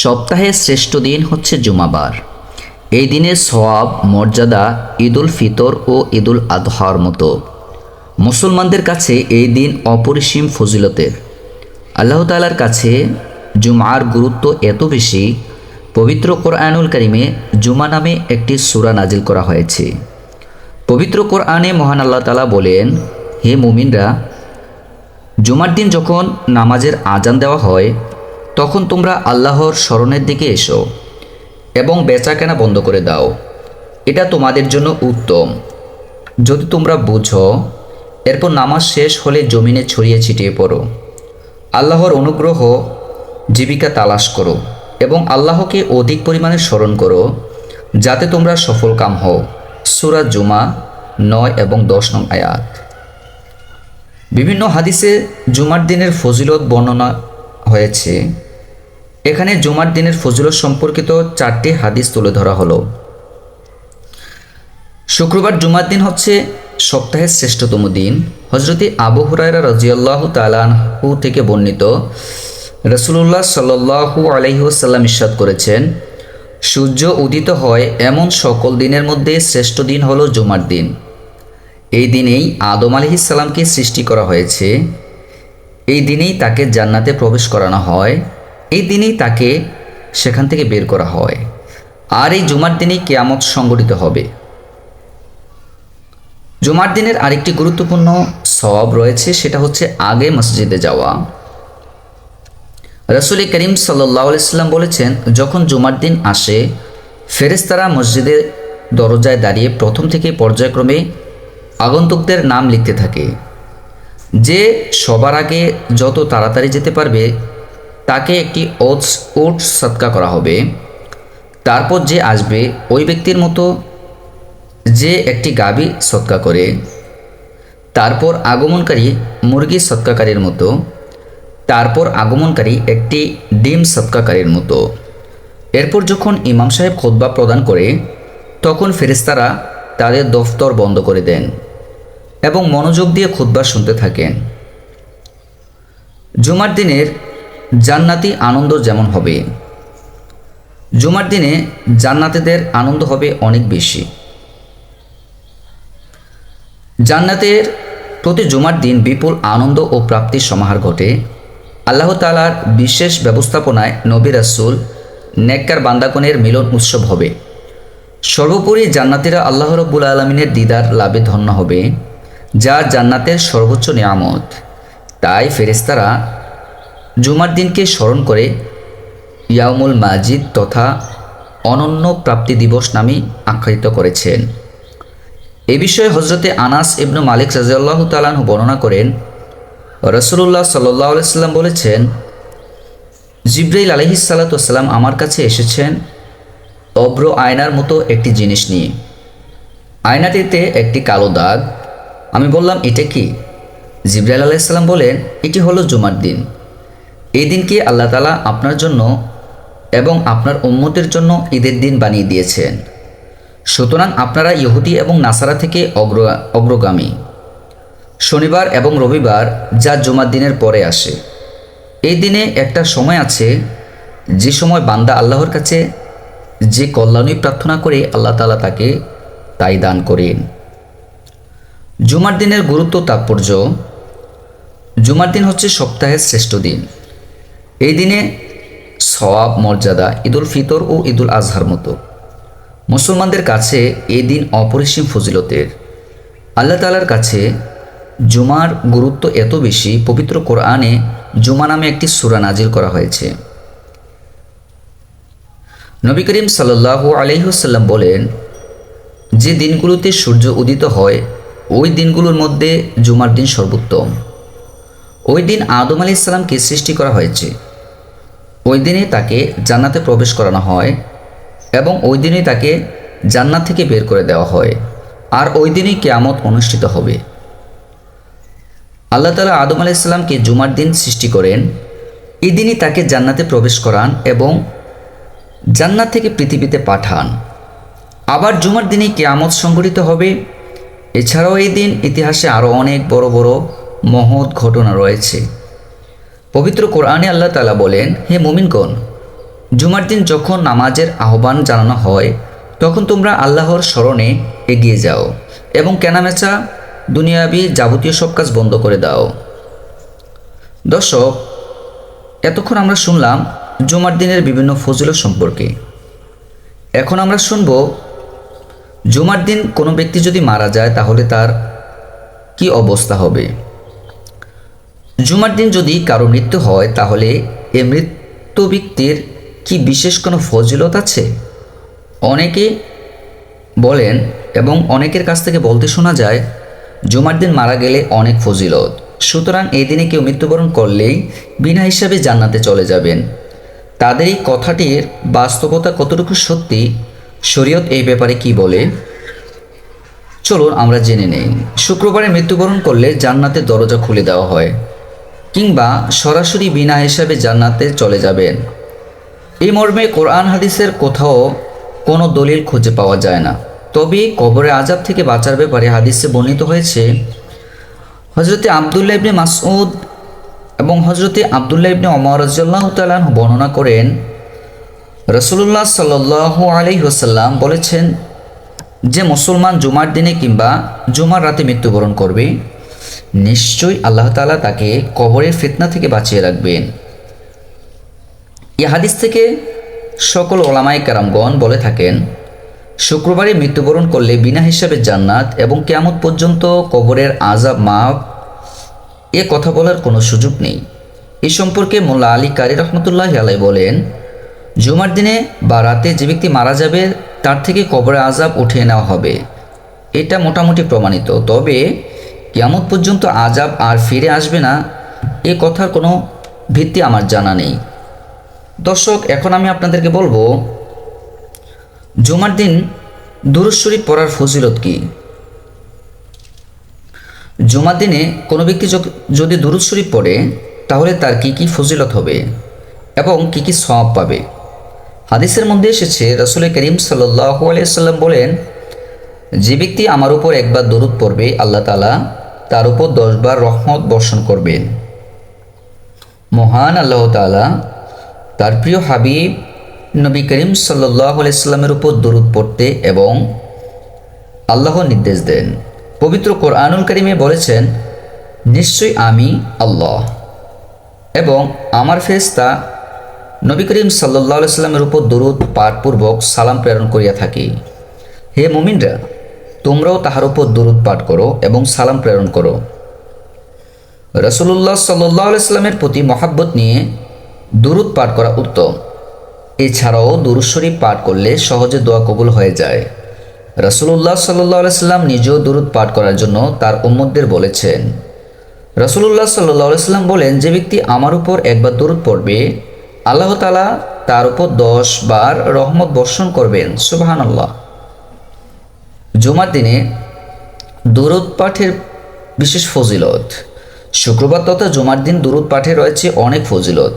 সপ্তাহের শ্রেষ্ঠ দিন হচ্ছে জুমাবার। এই দিনের সওয়াব মর্যাদা ঈদুল ফিতর ও ঈদুল আজহার মতো। মুসলমানদের কাছে এই দিন অপরিসীম ফজিলতের। আল্লাহ তাআলার কাছে জুমার গুরুত্ব এত বেশি, পবিত্র কোরআনুল কারিমে জুমা নামে একটি সূরা নাজিল করা হয়েছে। পবিত্র কোরআনে মহান আল্লাহ তাআলা বলেন, হে মুমিনরা, জুমার দিন যখন নামাজের আজান দেওয়া হয় তখন তোমরা আল্লাহর স্মরণের দিকে এসো এবং বেচাকেনা বন্ধ করে দাও। এটা তোমাদের জন্য উত্তম যদি তোমরা বুঝো। এরপর নামাজ শেষ হলে জমিনে ছড়িয়ে ছিটিয়ে পড়ো, আল্লাহর অনুগ্রহ জীবিকা তালাশ করো এবং আল্লাহকে অধিক পরিমাণে স্মরণ করো যাতে তোমরা সফলকাম হও। সূরা জুমা 9 এবং 10 নং আয়াত। বিভিন্ন হাদিসে জুমার দিনের ফজিলত বর্ণনা হয়েছে। এখানে জুমার দিনের ফজিলত সম্পর্কিত 4টি হাদিস তুলে ধরা হলো। শুক্রবার জুমার দিন হচ্ছে সপ্তাহের শ্রেষ্ঠতম দিন। হযরতে আবু হুরায়রা রাদিয়াল্লাহু তাআলা আনহু থেকে বর্ণিত, রাসূলুল্লাহ সাল্লাল্লাহু আলাইহি ওয়াসাল্লাম ইরশাদ করেছেন, সূর্য উদিত হয় এমন সকল দিনের মধ্যে শ্রেষ্ঠ দিন হলো জুমার দিন। এই দিনেই আদম আলাইহিস সালামকে সৃষ্টি করা হয়েছে। এই দিনেই তাকে জান্নাতে প্রবেশ করানো হয়। এই দিনেই তাকে সেখান থেকে বের করা হয়। আর এই জুমার দিনেই কিয়ামত সংঘটিত হবে। জুমার দিনের আরেকটি গুরুত্বপূর্ণ সওয়াব রয়েছে, সেটা হচ্ছে আগে মসজিদে যাওয়া। রাসূল করিম সাল্লাল্লাহু আলাইহি সাল্লাম বলেছেন, যখন জুমার দিন আসে ফেরেশতারা মসজিদের দরজায় দাঁড়িয়ে প্রথম থেকে পর্যায়ক্রমে আগন্তুকদের নাম লিখতে থাকে। যে সবার আগে যত তাড়াতাড়ি যেতে পারবে তাকে একটি ওট সদকা করা হবে। তারপর যে আসবে ওই ব্যক্তির মতো যে একটি গাভী সদকা করে, তারপর আগমনকারী মুরগি সদকাকারীর মতো, তারপর আগমনকারী একটি ডিম সদকাকারীর মতো। এরপর যখন ইমাম সাহেব খুতবা প্রদান করে তখন ফেরেশতারা তাদের দফতর বন্ধ করে দেন এবং মনোযোগ দিয়ে খুতবা শুনতে থাকেন। জুমার দিনের জান্নাতি আনন্দ যেমন হবে, জুমার দিনে জান্নাতীদের আনন্দ হবে অনেক বেশি। জান্নাতের প্রতি জুমার দিন বিপুল আনন্দ ও প্রাপ্তির সমাহার ঘটে। আল্লাহ তাআলার বিশেষ ব্যবস্থাপনায় নবী রাসূল নেককার বান্দাগণের মিলন উৎসব হবে। সর্বোপরি জান্নাতীরা আল্লাহ রাব্বুল আলামিনের দিদার লাভে ধন্য হবে, যা জান্নাতের সর্বোচ্চ নিয়ামত। তাই ফেরেশতারা জুমার দিনকে স্মরণ করে ইয়াউমুল মাজিদ তথা অনন্য প্রাপ্তি দিবস নামে আখ্যায়িত করেছেন। এ বিষয়ে হযরতে আনাস ইবনে মালিক রাদিয়াল্লাহু তাআলা আনহু বর্ণনা করেন, রাসূলুল্লাহ সাল্লাল্লাহু আলাইহি সাল্লাম বলেছেন, জিবরাইল আলাইহিস সালাতু ওয়াস সালাম আমার কাছে এসেছেন অভ্র আয়নার মতো একটি জিনিস নিয়ে। আয়নাটিতে একটি কালো দাগ। আমি বললাম, এটা কি? জিবরাইল আলাইহিস সালাম বলেন, এটি হলো জুমার দিন। এই দিনকে আল্লাহ তাআলা আপনার জন্য এবং আপনার উম্মতের জন্য ঈদের দিন বানিয়ে দিয়েছেন। সুতরাং আপনারা ইহুদি এবং নাসারা থেকে অগ্রগামী। শনিবার এবং রবিবার যা জুমার দিনের পরে আসে, এই দিনে একটা সময় আছে যে সময় বান্দা আল্লাহর কাছে যে কল্যাণই প্রার্থনা করে আল্লাহ তাআলা তাকে তাই দান করেন। জুমার দিনের গুরুত্ব তাৎপর্য। জুমার দিন হচ্ছে সপ্তাহের শ্রেষ্ঠ দিন। এই দিনে সওয়াব মর্যাদা ঈদুল ফিতর ও ঈদুল আজহার মতো। মুসলমানদের কাছে এই দিন অপরিসীম ফজিলতের। আল্লাহ তাআলার কাছে জুমার গুরুত্ব এত বেশি, পবিত্র কোরআনে জুমা নামে একটি সূরা নাজিল করা হয়েছে। নবী করিম সাল্লাল্লাহু আলাইহি ওয়াসাল্লাম বলেন, যে দিনগুলোতে সূর্য উদিত হয় ওই দিনগুলোর মধ্যে জুমার দিন সর্বোত্তম। ওই দিন আদম আলাইহিস সালামকে সৃষ্টি করা হয়েছে। ওই দিনে তাকে জান্নাতে প্রবেশ করানো হয় এবং ওই দিনেই তাকে জান্নাত থেকে বের করে দেওয়া হয়। আর ওই দিনেই কিয়ামত অনুষ্ঠিত হবে। আল্লাহ তাআলা আদম আলাইহিস সালামকে জুমার দিন সৃষ্টি করেন। এই দিনই তাকে জান্নাতে প্রবেশ করান এবং জান্নাত থেকে পৃথিবীতে পাঠান। আবার জুমার দিনেই কিয়ামত সংঘটিত হবে। এছাড়াও এই দিন ইতিহাসে আরও অনেক বড় বড় মহৎ ঘটনা রয়েছে। পবিত্র কোরআনে আল্লাহ তাআলা বলেন, হে মুমিনগণ, জুমার দিন যখন নামাজের আহ্বান জানানো হয় তখন তোমরা আল্লাহর স্মরণে এগিয়ে যাও এবং কেনাবেচা দুনিয়াবি যাবতীয় সব কাজ বন্ধ করে দাও। দর্শক, এতক্ষণ আমরা শুনলাম জুমার দিনের বিভিন্ন ফজিলত সম্পর্কে। এখন আমরা শুনব জুমার দিন কোনো ব্যক্তি যদি মারা যায় তাহলে তার কি অবস্থা হবে। জুমার দিন যদি কারো মৃত্যু হয় তাহলে এ মৃত্যু ব্যক্তির কি বিশেষ কোনো ফজিলত আছে? অনেকে বলেন এবং অনেকের কাছ থেকে বলতে শোনা যায় জুমার দিন মারা গেলে অনেক ফজিলত, সুতরাং এই দিনে কেউ মৃত্যুবরণ করলেই বিনা হিসাবে জান্নাতে চলে যাবেন। তাদের এই কথাটির বাস্তবতা কতটুকু সত্যি, শরীয়ত এই ব্যাপারে কি বলে, চলুন আমরা জেনে নেই। শুক্রবারে মৃত্যুবরণ করলে জান্নাতের দরজা খুলে দেওয়া হয় কিংবা সরাসরি বিনা হিসাবে জান্নাতে চলে যাবেন। এই মর্মে কোরআন হাদিসের কোথাও কোনো দলিল খুঁজে পাওয়া যায় না। তবে কবরে আযাব থেকে বাঁচার ব্যাপারে হাদিসে বর্ণিত হয়েছে। হজরতে আবদুল্লাহ ইবনে মাসউদ এবং হজরতে আবদুল্লাহ ইবনে ওমর রাদিয়াল্লাহু তাআলা আনহু বর্ণনা করেন, রাসূলুল্লাহ সাল্লাল্লাহু আলাইহি ওয়াসাল্লাম বলেছেন, যে মুসলমান জুমার দিনে কিংবা জুমার রাতে মৃত্যুবরণ করবে নিশ্চয়ই আল্লাহ তাআলা তাকে কবরের ফিতনা থেকে বাঁচিয়ে রাখবেন। এই হাদিস থেকে সকল ওলামায়ে কেরামগণ বলে থাকেন, শুক্রবারে মৃত্যুবরণ করলে বিনা হিসাবে জান্নাত এবং কিয়ামত পর্যন্ত কবরের আযাব মাফ, এ কথা বলার কোনো সুযোগ নেই। এই সম্পর্কে মোল্লা আলী কারি রহমতুল্লাহি আলাইহি বলেন, জুমার দিনে বা রাতে যে ব্যক্তি মারা যাবে তার থেকে কবরের আযাব উঠিয়ে নেওয়া হবে, এটা মোটামুটি প্রমাণিত। তবে কিয়ামত পর্যন্ত আযাব আর ফিরে আসবে না, এ কথার কোনো ভিত্তি আমার জানা নেই। দর্শক, এখন আমি আপনাদেরকে বলবো জুমার দিন দুরূদ শরীফ পড়ার ফজিলত কি। জুমার দিনে কোনো ব্যক্তি যদি দুরূদ শরীফ পড়ে তাহলে তার কি কি ফজিলত হবে এবং কি কি সওয়াব পাবে। হাদিসের মধ্যে এসেছে, রাসূল করিম সাল্লাল্লাহু আলাইহি সাল্লাম বলেন, যে ব্যক্তি আমার উপর একবার দরুদ পড়বে আল্লাহ তাআলা তার উপর 10 বার রহমত বর্ষণ করবেন। মহান আল্লাহ তাআলা তার প্রিয় হাবিব নবী করিম সাল্লাল্লাহু আলাইহি সাল্লামের উপর দরুদ পড়তে এবং আল্লাহ নির্দেশ দেন। পবিত্র কোরআনুল কারীমে বলেছেন, নিশ্চয়ই আমি আল্লাহ এবং আমার ফেরেশতা নবী করিম সাল্লাল্লাহু আলাইহি সাল্লামের উপর দরুদ পাঠপূর্বক সালাম প্রেরণ করিয়া থাকি। হে মুমিনরা, তোমরাও তাহার উপর দরুদ পাঠ করো এবং সালাম প্রেরণ করো। রাসূলুল্লাহ সাল্লাল্লাহু আলাইহি সাল্লামের প্রতি মহাব্বত নিয়ে দরুদ পাঠ করা উত্তম। এছাড়াও দুরূদ শরীফ পাঠ করলে সহজে দোয়া কবুল হয়ে যায়। রাসূলুল্লাহ সাল্লাল্লাহু আলাইহি সাল্লাম নিজেও দরুদ পাঠ করার জন্য তার উম্মতদের বলেছেন। রাসূলুল্লাহ সাল্লাল্লাহু আলাইহি সাল্লাম বলেন, যে ব্যক্তি আমার উপর একবার দরুদ পড়বে আল্লাহ তাআলা তার উপর 10 বার রহমত বর্ষণ করবেন। সুবহানাল্লাহ। জুমার দিনে দরুদ পাঠের বিশেষ ফজিলত। শুক্রবার তথা জুমার দিন দরুদ পাঠে রয়েছে অনেক ফজিলত।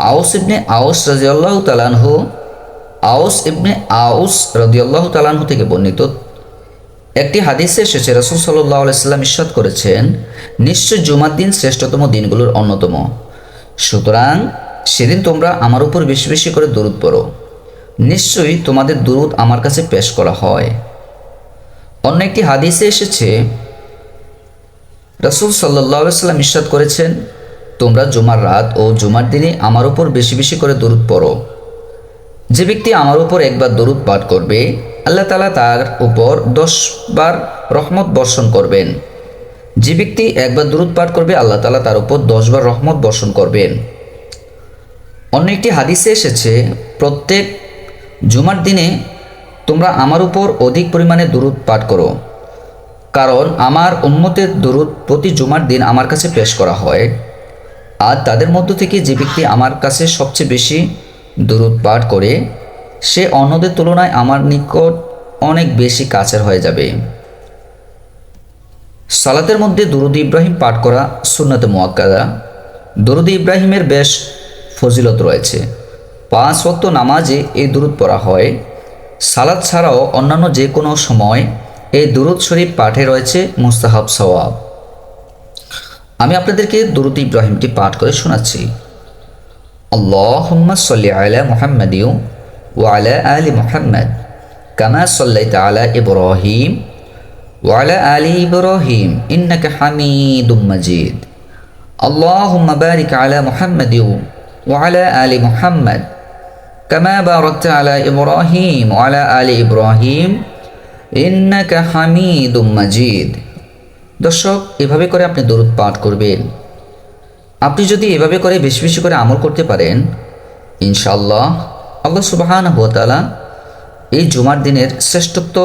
আউস ইবনে আউস রাদিয়াল্লাহু তাআলা আনহু থেকে বর্ণিত একটি হাদিসে এসেছে, রাসূল সাল্লাল্লাহু আলাইহি সাল্লাম ইরশাদ করেছেন, নিশ্চয় জুমার দিন শ্রেষ্ঠতম দিনগুলোর অন্যতম, সুতরাং সেদিন তোমরা আমার উপর বেশি বেশি করে দরুদ পড়ো, নিশ্চয়ই তোমাদের দরুদ আমার কাছে পেশ করা হয়। অন্য একটি হাদিসে এসেছে, রাসূল সাল্লাল্লাহু আলাইহি সাল্লাম ইরশাদ করেছেন, তোমরা জুমার রাত ও জুমার দিনে আমার উপর বেশি বেশি করে দরুদ পড়ো। যে ব্যক্তি আমার উপর একবার দরুদ পাঠ করবে আল্লাহ তাআলা তার উপর 10 বার রহমত বর্ষণ করবেন। যে ব্যক্তি একবার দরুদ পাঠ করবে আল্লাহ তাআলা তার উপর 10 বার রহমত বর্ষণ করবেন। অন্য একটি হাদিসে এসেছে, প্রত্যেক জুমার দিনে তোমরা আমার উপর অধিক পরিমাণে দরুদ পাঠ করো, কারণ আমার উম্মতের দরুদ প্রতি জুমার দিন আমার কাছে পেশ করা হয়, আর তাদের মধ্য থেকে যে ব্যক্তি আমার কাছে সবচেয়ে বেশি দরুদ পাঠ করে সে অন্যদের তুলনায় আমার নিকট অনেক বেশি কাছের হয়ে যাবে। সালাতের মধ্যে দরুদ ইব্রাহিম পাঠ করা সুন্নাতে মুআক্কাদা। দরুদ ইব্রাহিমের বেশ ফজিলত রয়েছে। 5 ওয়াক্ত নামাজে এই দরুদ পড়া হয়। সালাত ছাড়াও অন্যান্য যে কোনো সময় এই দরুদ শরীফ পাঠে রয়েছে মুস্তাহাব সওয়াব। আমি আপনাদেরকে দরুদ ইব্রাহিমটি পাঠ করে শোনাচ্ছি। আল্লাহুম্মা সাল্লি আলা মুহাম্মাদি ওয়া আলা আলি মুহাম্মাদ কামা সাল্লাইতা আলা ইব্রাহিম ওয়া আলা আলি ইব্রাহিম ইন্নাকা হামিদুম মাজিদ। আল্লাহুম্মা বারিক আলা মুহাম্মাদি ওয়া আলা আলি মুহাম্মাদ কামা বারাকতা আলা ইব্রাহিম ওয়া আলা আলি ইব্রাহিম ইন্নাকা হামিদুম মাজিদ। দর্শক, এভাবে করে আপনি দরুদ পাঠ করবেন। আপনি যদি এভাবে করে বেশি বেশি করে আমল করতে পারেন, ইনশাআল্লাহ আল্লাহ সুবহানাহু ওয়া তাআলা এই জুমার দিনের শ্রেষ্ঠত্ব